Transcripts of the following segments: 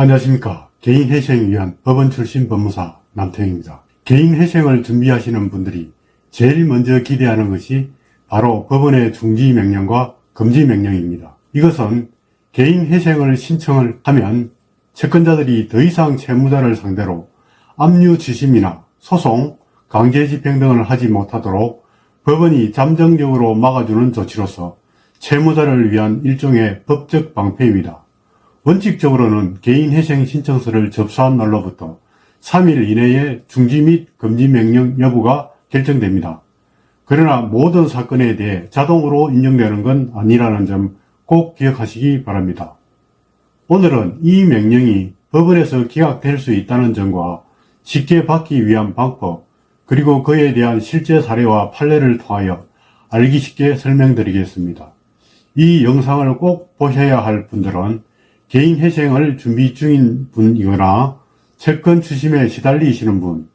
안녕하십니까. 개인회생을 위한 법원 출신 법무사 남태형입니다. 개인회생을 준비하시는 분들이 제일 먼저 기대하는 것이 바로 법원의 중지명령과 금지명령입니다. 이것은 개인회생을 신청을 하면 채권자들이 더 이상 채무자를 상대로 압류지심이나 소송, 강제집행 등을 하지 못하도록 법원이 잠정적으로 막아주는 조치로서 채무자를 위한 일종의 법적 방패입니다. 원칙적으로는 개인회생 신청서를 접수한 날로부터 3일 이내에 중지 및 금지 명령 여부가 결정됩니다. 그러나 모든 사건에 대해 자동으로 인정되는 건 아니라는 점 꼭 기억하시기 바랍니다. 오늘은 이 명령이 법원에서 기각될 수 있다는 점과 쉽게 받기 위한 방법, 그리고 그에 대한 실제 사례와 판례를 통하여 알기 쉽게 설명드리겠습니다. 이 영상을 꼭 보셔야 할 분들은 개인회생을 준비 중인 분이거나 채권 추심에 시달리시는 분,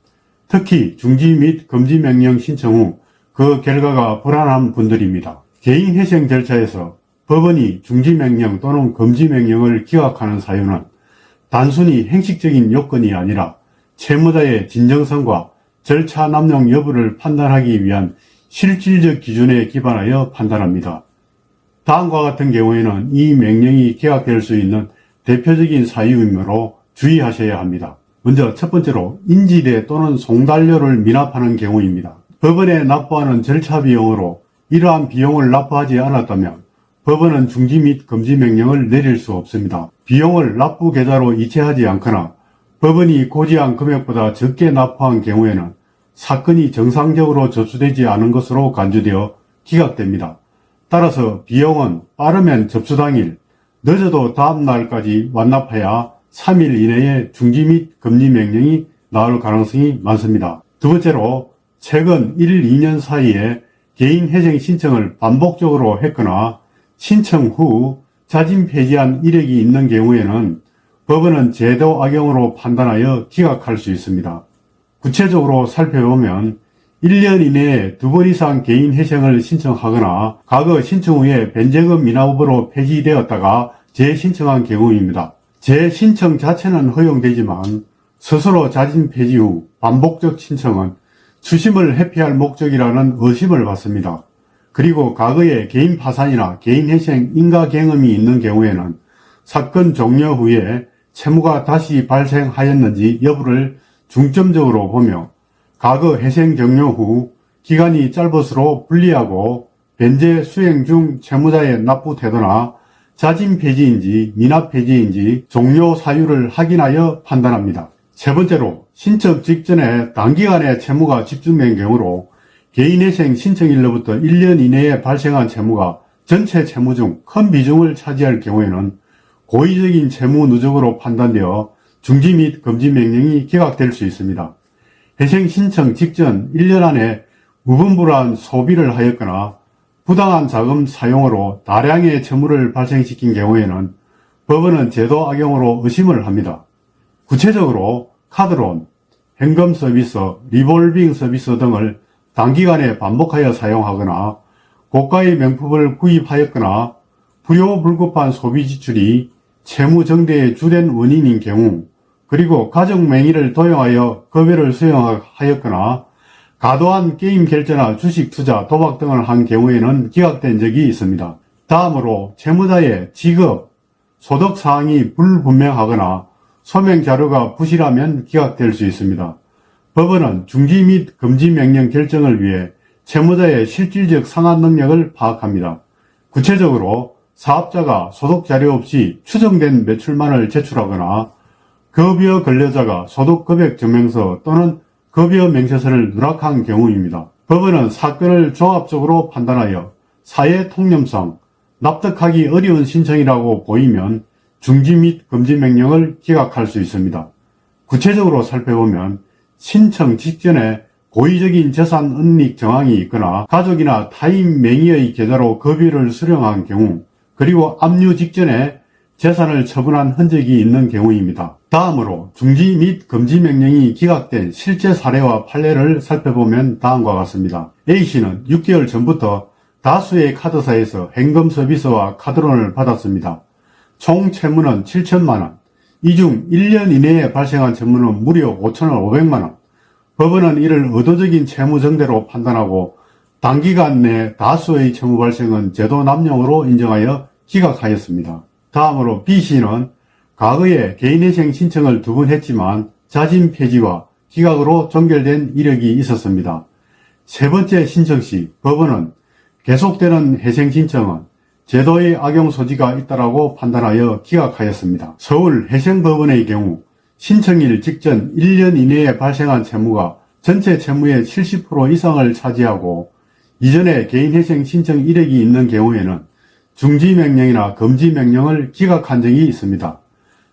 특히 중지 및 금지 명령 신청 후 그 결과가 불안한 분들입니다. 개인회생 절차에서 법원이 중지 명령 또는 금지 명령을 기각하는 사유는 단순히 행식적인 요건이 아니라 채무자의 진정성과 절차 남용 여부를 판단하기 위한 실질적 기준에 기반하여 판단합니다. 다음과 같은 경우에는 이 명령이 기각될 수 있는 대표적인 사유이므로 주의하셔야 합니다. 먼저 첫 번째로 인지대 또는 송달료를 미납하는 경우입니다. 법원에 납부하는 절차 비용으로 이러한 비용을 납부하지 않았다면 법원은 중지 및 금지 명령을 내릴 수 없습니다. 비용을 납부 계좌로 이체하지 않거나 법원이 고지한 금액보다 적게 납부한 경우에는 사건이 정상적으로 접수되지 않은 것으로 간주되어 기각됩니다. 따라서 비용은 빠르면 접수 당일, 늦어도 다음 날까지 완납해야 3일 이내에 중지 및 금지 명령이 나올 가능성이 많습니다. 두 번째로 최근 1, 2년 사이에 개인회생 신청을 반복적으로 했거나 신청 후 자진 폐지한 이력이 있는 경우에는 법원은 제도 악용으로 판단하여 기각할 수 있습니다. 구체적으로 살펴보면 1년 이내에 2번 이상 개인회생을 신청하거나 과거 신청 후에 변제금 미납으로 폐지되었다가 재신청한 경우입니다. 재신청 자체는 허용되지만 스스로 자진 폐지 후 반복적 신청은 추심을 회피할 목적이라는 의심을 받습니다. 그리고 과거에 개인 파산이나 개인회생 인가 경험이 있는 경우에는 사건 종료 후에 채무가 다시 발생하였는지 여부를 중점적으로 보며 과거 회생 종료 후 기간이 짧을수록 불리하고 변제 수행 중 채무자의 납부 태도나 자진 폐지인지 미납 폐지인지 종료 사유를 확인하여 판단합니다. 세 번째로 신청 직전에 단기간에 채무가 집중된 경우로 개인회생 신청일로부터 1년 이내에 발생한 채무가 전체 채무 중 큰 비중을 차지할 경우에는 고의적인 채무 누적으로 판단되어 중지 및 금지 명령이 기각될 수 있습니다. 회생 신청 직전 1년 안에 무분별한 소비를 하였거나 부당한 자금 사용으로 다량의 채무를 발생시킨 경우에는 법원은 제도 악용으로 의심을 합니다. 구체적으로 카드론, 현금 서비스, 리볼빙 서비스 등을 단기간에 반복하여 사용하거나 고가의 명품을 구입하였거나 불효불급한 소비 지출이 채무 정대의 주된 원인인 경우, 그리고 가족 명의를 도용하여 급여를 수령하였거나 과도한 게임 결제나 주식 투자, 도박 등을 한 경우에는 기각된 적이 있습니다. 다음으로 채무자의 직업, 소득 사항이 불분명하거나 소명 자료가 부실하면 기각될 수 있습니다. 법원은 중지 및 금지 명령 결정을 위해 채무자의 실질적 상환 능력을 파악합니다. 구체적으로 사업자가 소득 자료 없이 추정된 매출만을 제출하거나 급여 근로자가 소득 금액 증명서 또는 급여 명세서를 누락한 경우입니다. 법원은 사건을 종합적으로 판단하여 사회 통념상 납득하기 어려운 신청이라고 보이면 중지 및 금지 명령을 기각할 수 있습니다. 구체적으로 살펴보면 신청 직전에 고의적인 재산 은닉 정황이 있거나 가족이나 타인 명의의 계좌로 급여를 수령한 경우, 그리고 압류 직전에 재산을 처분한 흔적이 있는 경우입니다. 다음으로 중지 및 금지 명령이 기각된 실제 사례와 판례를 살펴보면 다음과 같습니다. A씨는 6개월 전부터 다수의 카드사에서 현금 서비스와 카드론을 받았습니다. 총 채무는 7천만원, 이 중 1년 이내에 발생한 채무는 무려 5,500만원. 법원은 이를 의도적인 채무 정대로 판단하고 단기간 내 다수의 채무 발생은 제도 남용으로 인정하여 기각하였습니다. 다음으로 B씨는 과거에 개인회생 신청을 2번 했지만 자진 폐지와 기각으로 종결된 이력이 있었습니다. 세 번째 신청 시 법원은 계속되는 회생 신청은 제도의 악용 소지가 있다라고 판단하여 기각하였습니다. 서울 회생법원의 경우 신청일 직전 1년 이내에 발생한 채무가 전체 채무의 70% 이상을 차지하고 이전에 개인회생 신청 이력이 있는 경우에는 중지명령이나 금지명령을 기각한 적이 있습니다.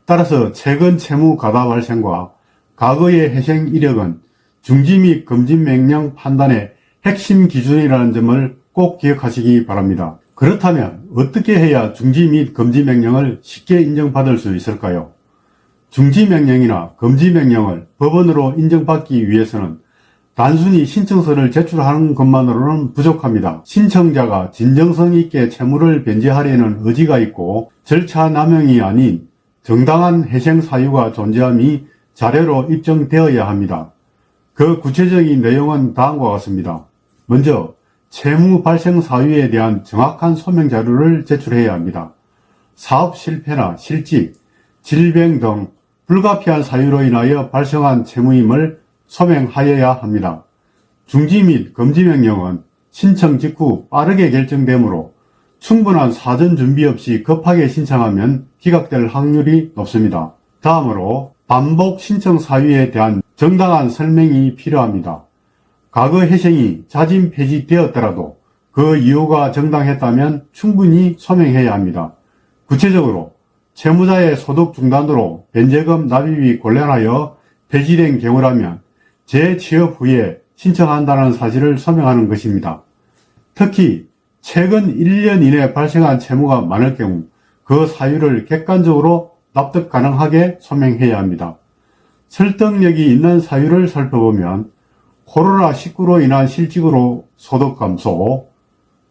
따라서 최근 채무 가다 발생과 과거의 회생 이력은 중지 및 금지명령 판단의 핵심 기준이라는 점을 꼭 기억하시기 바랍니다. 그렇다면 어떻게 해야 중지 및 금지명령을 쉽게 인정받을 수 있을까요? 중지명령이나 금지명령을 법원으로 인정받기 위해서는 단순히 신청서를 제출하는 것만으로는 부족합니다. 신청자가 진정성 있게 채무를 변제하려는 의지가 있고 절차 남용이 아닌 정당한 회생 사유가 존재함이 자료로 입증되어야 합니다. 그 구체적인 내용은 다음과 같습니다. 먼저 채무 발생 사유에 대한 정확한 소명 자료를 제출해야 합니다. 사업 실패나 실직, 질병 등 불가피한 사유로 인하여 발생한 채무임을 소명하여야 합니다. 중지 및 금지 명령은 신청 직후 빠르게 결정되므로 충분한 사전 준비 없이 급하게 신청하면 기각될 확률이 높습니다. 다음으로 반복 신청 사유에 대한 정당한 설명이 필요합니다. 과거 회생이 자진 폐지되었더라도 그 이유가 정당했다면 충분히 소명해야 합니다. 구체적으로 채무자의 소득 중단으로 변제금 납입이 곤란하여 폐지된 경우라면 재취업 후에 신청한다는 사실을 소명하는 것입니다. 특히 최근 1년 이내 발생한 채무가 많을 경우 그 사유를 객관적으로 납득 가능하게 소명해야 합니다. 설득력이 있는 사유를 살펴보면 코로나19로 인한 실직으로 소득 감소,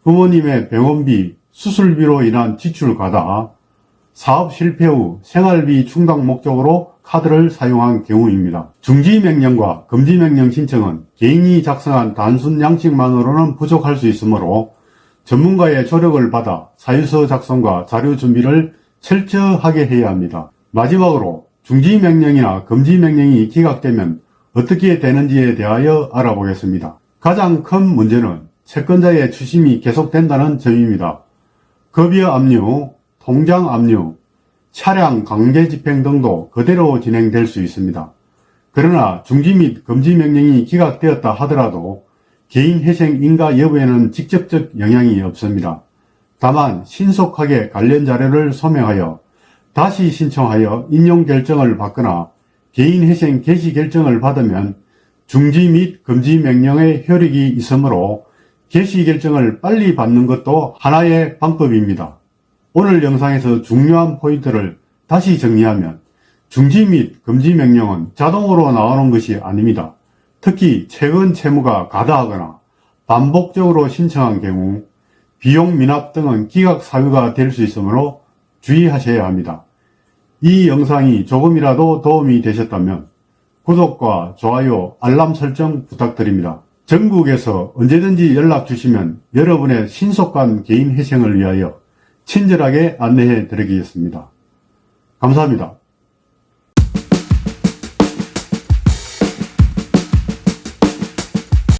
부모님의 병원비, 수술비로 인한 지출 과다, 사업 실패 후 생활비 충당 목적으로 카드를 사용한 경우입니다. 중지명령과 금지명령 신청은 개인이 작성한 단순 양식만으로는 부족할 수 있으므로 전문가의 조력을 받아 사유서 작성과 자료 준비를 철저하게 해야 합니다. 마지막으로 중지명령이나 금지명령이 기각되면 어떻게 되는지에 대하여 알아보겠습니다. 가장 큰 문제는 채권자의 추심이 계속된다는 점입니다. 급여 압류, 통장 압류, 차량 강제 집행 등도 그대로 진행될 수 있습니다. 그러나 중지 및 금지 명령이 기각되었다 하더라도 개인 회생 인가 여부에는 직접적 영향이 없습니다. 다만 신속하게 관련 자료를 소명하여 다시 신청하여 인용 결정을 받거나 개인 회생 개시 결정을 받으면 중지 및 금지 명령의 효력이 있으므로 개시 결정을 빨리 받는 것도 하나의 방법입니다. 오늘 영상에서 중요한 포인트를 다시 정리하면 중지 및 금지 명령은 자동으로 나오는 것이 아닙니다. 특히 최근 채무가 가다하거나 반복적으로 신청한 경우 비용 미납 등은 기각 사유가 될 수 있으므로 주의하셔야 합니다. 이 영상이 조금이라도 도움이 되셨다면 구독과 좋아요, 알람 설정 부탁드립니다. 전국에서 언제든지 연락 주시면 여러분의 신속한 개인 회생을 위하여 친절하게 안내해 드리겠습니다. 감사합니다.